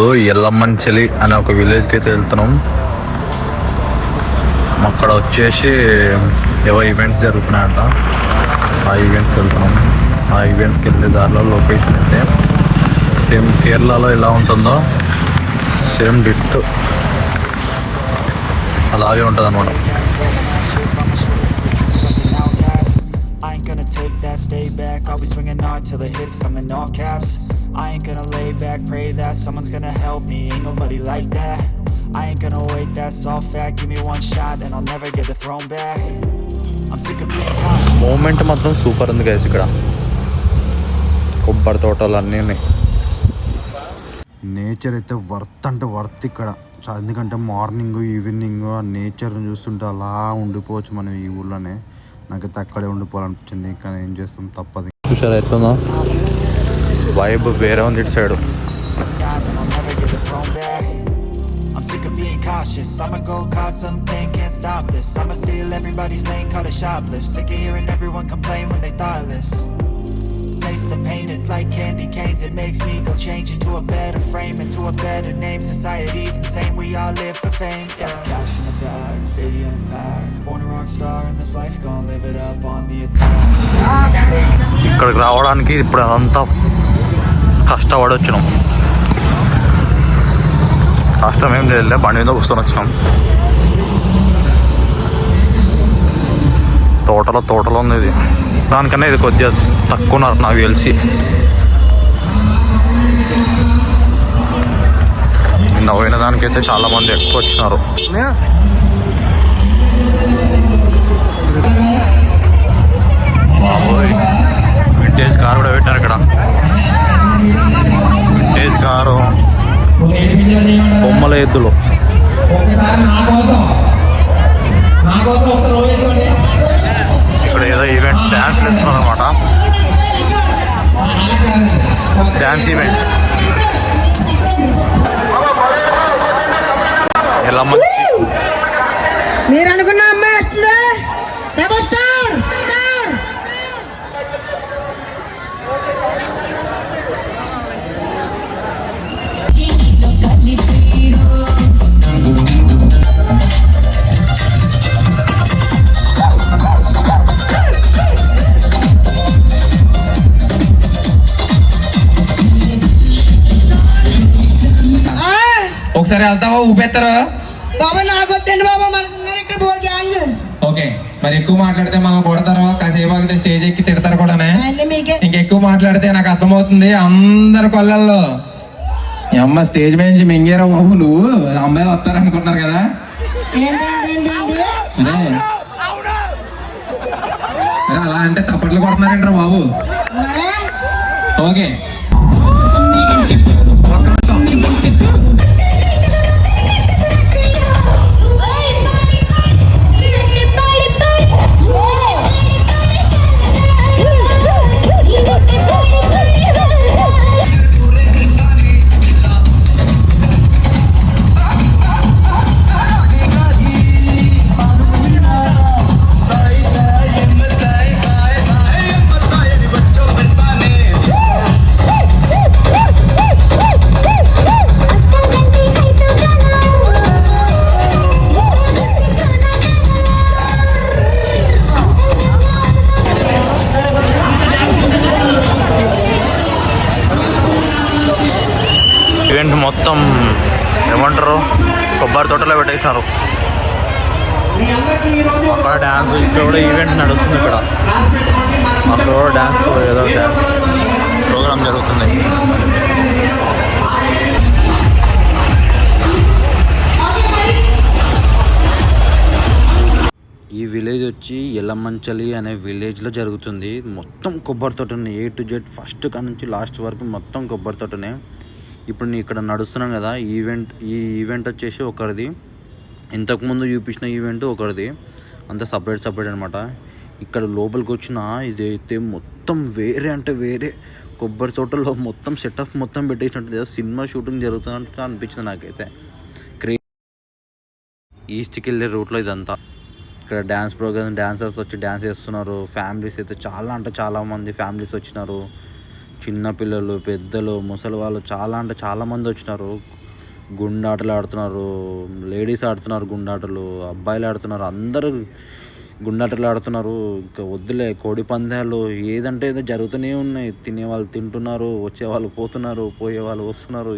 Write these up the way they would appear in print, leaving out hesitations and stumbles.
ఇప్పుడు ఎల్లమంచిలి అనే ఒక విలేజ్కి అయితే వెళ్తున్నాం. అక్కడ వచ్చేసి ఏవో ఈవెంట్స్ జరుగుతున్నాయంట. ఆ ఈవెంట్స్కి వెళ్తున్నాం. ఆ ఈవెంట్స్కి వెళ్ళే దారిలో లొకేషన్ అయితే సేమ్ కేరళలో ఎలా ఉంటుందో సేమ్ డిట్ అలాగే ఉంటుంది అనమాట. Stay back, I'll be swinging hard till the hits come in all caps. I ain't gonna lay back, pray that someone's gonna help me, ain't nobody like that. I ain't gonna wait, that's all fact, give me one shot and I'll never get the throne back. I'm sick of being cautious. Moment మాత్రం super ఉంది guys. ఇక్కడ కొబ్బరి తోటలు అన్నీ ఉన్నాయి. Nature అయితే worth అంటే worth ఇక్కడ. ఎందుకంటే మార్నింగ్ ఈవినింగ్ ఆ నేచర్ని చూస్తుంటే అలా ఉండిపోవచ్చు మనం ఈ ఊళ్ళోనే. నాకైతే అక్కడే ఉండిపోవాలనిపించింది, కానీ ఏం చేస్తాం, తప్పదు. చూసారా ఎట్లుందో వైబ్ వేరే ఉంది ఇటు side. I'm sick of being cautious, I'ma go cause something, can't stop this. I'ma steal everybody's lane, call it shoplift. Sick of hearing everyone complain when they thoughtless. Taste the pain, it's like candy canes. It makes me go change into a better frame, into a better name. Society's insane, we all live for fame, yeah. Cash in the bag, stadium packed. Born a rock star in this life, gonna live it up on the attack. ఇక్కడికి రావడానికి ఇప్పుడు అదంతా కష్టపడి వచ్చినాం. కష్టం ఏం లేదు, బండి మీద కూర్చొని వచ్చినాం. తోటలో ఉంది ఇది. దానికన్నా ఇది కొద్దిగా తక్కువ ఉన్నారు నాకు తెలిసి. నిన్న పోయిన దానికైతే చాలా మంది ఎక్కువ వచ్చినారు. బాబోయ్, వింటేజ్ కారు కూడా పెట్టారు ఇక్కడ. వింటేజ్ కారు, బొమ్మల ఎద్దులు. ఇక్కడ ఏదో ఈవెంట్ డ్యాన్స్ వేస్తున్నారు అనమాట. డ్యాన్స్ ఈవెంట్ ఎలా మీరు అనుకున్న అమ్మాయి వస్తుంది. రెబల్ స్టార్ ఒకసారి వెళ్తావా? ఊపేస్తారా బాబా? నాకు వద్దండి బాబా, మనకు ఇక్కడ బోర్ గ్యాంగ్. ఓకే, మరి ఎక్కువ మాట్లాడితే మనం కొడతారు, కాసేపు ఆగితే స్టేజ్ ఎక్కి తిడతారు కూడా. ఇంకెక్కువ మాట్లాడితే నాకు అర్థమవుతుంది అందరు కొల్లల్లో అమ్మ స్టేజ్ మీద నుంచి మింగేరా బాబు. నువ్వు అమ్మాయిలు వస్తారనుకుంటున్నారు కదా. అలా అంటే తప్పట్లు కొడుతున్నారంటారా బాబు? ఓకే, ఈవెంట్ మొత్తం ఏమంటారు కొబ్బరి తోటలో పెట్టేసినారు. అక్కడ డ్యాన్స్, ఇక్కడ కూడా ఈవెంట్ నడుస్తుంది. ఇక్కడ అక్కడ కూడా డ్యాన్స్, ఏదో డ్యాన్స్ ప్రోగ్రామ్ జరుగుతుంది. ఈ విలేజ్ వచ్చి ఎల్లమంచలి అనే విలేజ్లో జరుగుతుంది. మొత్తం కొబ్బరి తోటనే, A to Z ఫస్ట్ కాడ నుంచి లాస్ట్ వరకు మొత్తం కొబ్బరి తోటనే. ఇప్పుడు నేను ఇక్కడ నడుస్తున్నాను కదా, ఈ ఈవెంట్ వచ్చేసి ఒకరిది, ఇంతకుముందు చూపించిన ఈవెంట్ ఒకరిది, అంతా సపరేట్ అనమాట. ఇక్కడ లోపలికి వచ్చిన ఇదైతే మొత్తం వేరే అంటే వేరే కొబ్బరి తోటలో మొత్తం సెటప్ మొత్తం పెట్టేసినట్టు సినిమా షూటింగ్ జరుగుతున్నట్టు అనిపించింది నాకైతే. ఈస్ట్కి వెళ్ళే రూట్లో ఇదంతా. ఇక్కడ డ్యాన్స్ ప్రోగ్రామ్, డాన్సర్స్ వచ్చి డ్యాన్స్ చేస్తున్నారు. ఫ్యామిలీస్ అయితే చాలా అంటే చాలా మంది ఫ్యామిలీస్ వచ్చినారు. చిన్నపిల్లలు, పెద్దలు, ముసలి వాళ్ళు చాలా అంటే చాలామంది వచ్చినారు. గుండాటలు ఆడుతున్నారు, లేడీస్ ఆడుతున్నారు, గుండాటలు అబ్బాయిలు ఆడుతున్నారు, అందరూ గుండాటలు ఆడుతున్నారు. ఇంకా వద్దులే, కోడి పందాలు ఏదంటే ఏదో జరుగుతూనే ఉన్నాయి. తినేవాళ్ళు తింటున్నారు, వచ్చేవాళ్ళు పోతున్నారు, పోయేవాళ్ళు వస్తున్నారు.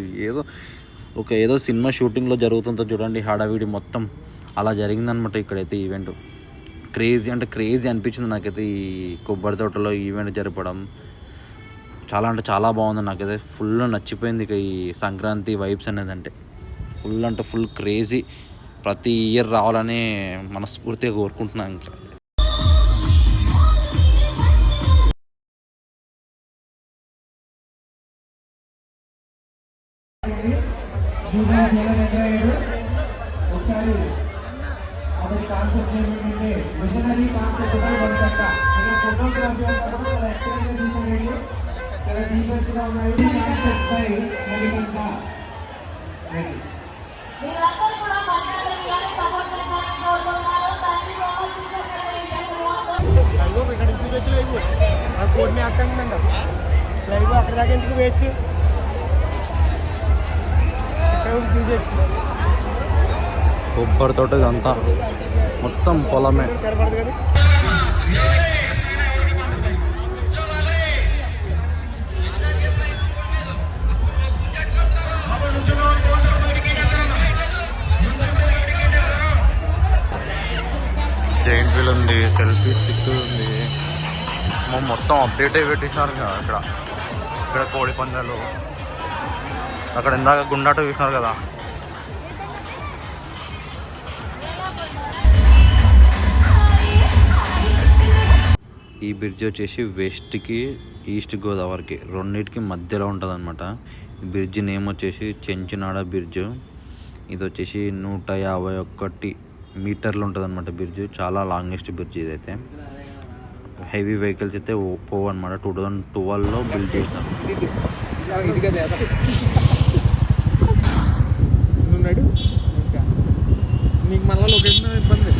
ఏదో సినిమా షూటింగ్లో జరుగుతుందో చూడండి హడావిడి మొత్తం అలా జరిగిందనమాట ఇక్కడైతే ఈవెంట్. క్రేజీ అంటే క్రేజీ అనిపించింది నాకైతే ఈ కొబ్బరి తోటలో ఈవెంట్ జరపడం. చాలా అంటే చాలా బాగుంది, నాకైతే ఫుల్ నచ్చిపోయింది. ఇక ఈ సంక్రాంతి వైబ్స్ అనేది అంటే ఫుల్ క్రేజీ. ప్రతి ఇయర్ రావాలని మనస్ఫూర్తిగా కోరుకుంటున్నాను. ఇంకా ఒకసారి అతని కాన్సెప్ట్ ఏమిటంటే విజనరీ కాన్సెప్ట్ పై వంట ఫోటోగ్రఫీ అంతా కూడా చాలా ఎక్సలెంట్ గా తీసారండి. చాలా డీటెయిల్స్ గా ఉన్నాయి. కాన్సెప్ట్ పై మణికంఠ రెడీ. అక్కడ దాకా ఎందుకు వేస్ట్? కొబ్బరి తోట ఇదంతా మొత్తం పొలమే. జైంట్ వీల్ ఉంది, సెల్ఫీ స్టిక్ ఉంది, మొత్తం అప్డేట్ అయి పెట్టించినారు కదా. ఇక్కడ కోడి పందాలు, అక్కడ ఇందాక గుండాట చూసినారు కదా. ఈ బ్రిడ్జ్ వచ్చేసి వెస్ట్కి ఈస్ట్ గోదావరికి రెండింటికి మధ్యలో ఉంటుంది అనమాట. ఈ బ్రిడ్జ్ నేమ్ వచ్చేసి చెంచునాడ బ్రిడ్జ్. ఇది వచ్చేసి 151 మీటర్లు ఉంటుంది అనమాట బ్రిడ్జ్. చాలా లాంగెస్ట్ బ్రిడ్జ్ ఇదైతే. హెవీ వెహికల్స్ అయితే పోవు అనమాట. 2012లో బిల్డ్ చేసినారు. నీకు మళ్ళీ లొకేషన్ ఇబ్బంది.